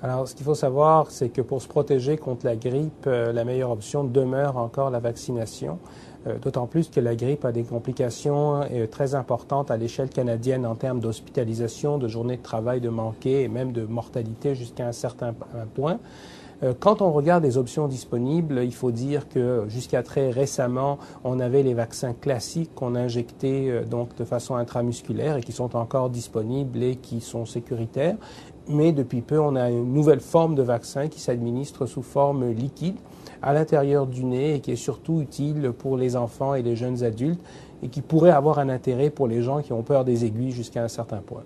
Alors, ce qu'il faut savoir, c'est que pour se protéger contre la grippe, la meilleure option demeure encore la vaccination. D'autant plus que la grippe a des complications très importantes à l'échelle canadienne en termes d'hospitalisation, de journées de travail de manquer et même de mortalité jusqu'à un certain point. Quand on regarde les options disponibles, il faut dire que jusqu'à très récemment, on avait les vaccins classiques qu'on injectait donc de façon intramusculaire et qui sont encore disponibles et qui sont sécuritaires. Mais depuis peu, on a une nouvelle forme de vaccin qui s'administre sous forme liquide à l'intérieur du nez et qui est surtout utile pour les enfants et les jeunes adultes et qui pourrait avoir un intérêt pour les gens qui ont peur des aiguilles jusqu'à un certain point.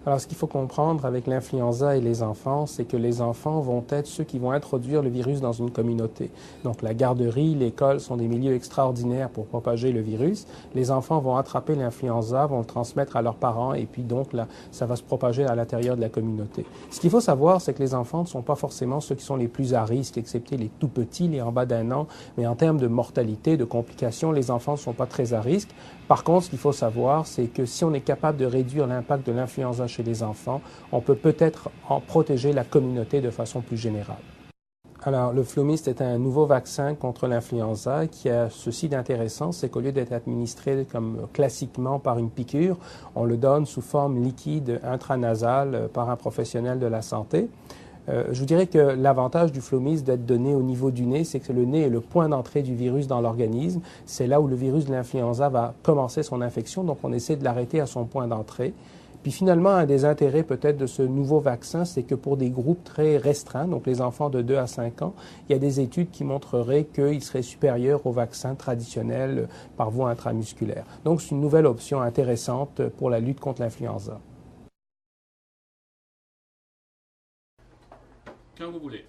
Alors, ce qu'il faut comprendre avec l'influenza et les enfants, c'est que les enfants vont être ceux qui vont introduire le virus dans une communauté. Donc, la garderie, l'école sont des milieux extraordinaires pour propager le virus. Les enfants vont attraper l'influenza, vont le transmettre à leurs parents et puis donc là, ça va se propager à l'intérieur de la communauté. Ce qu'il faut savoir, c'est que les enfants ne sont pas forcément ceux qui sont les plus à risque, excepté les tout petits, les en bas d'un an. Mais en termes de mortalité, de complications, les enfants ne sont pas très à risque. Par contre, ce qu'il faut savoir, c'est que si on est capable de réduire l'impact de l'influenza chez les enfants, on peut peut-être en protéger la communauté de façon plus générale. Alors, le Flumist est un nouveau vaccin contre l'influenza qui a ceci d'intéressant, c'est qu'au lieu d'être administré comme classiquement par une piqûre, on le donne sous forme liquide intranasale par un professionnel de la santé. Je vous dirais que l'avantage du Flumist d'être donné au niveau du nez, c'est que le nez est le point d'entrée du virus dans l'organisme. C'est là où le virus de l'influenza va commencer son infection, donc on essaie de l'arrêter à son point d'entrée. Puis finalement, un des intérêts peut-être de ce nouveau vaccin, c'est que pour des groupes très restreints, donc les enfants de 2 à 5 ans, il y a des études qui montreraient qu'il serait supérieur au vaccin traditionnel par voie intramusculaire. Donc c'est une nouvelle option intéressante pour la lutte contre l'influenza. Quand vous voulez.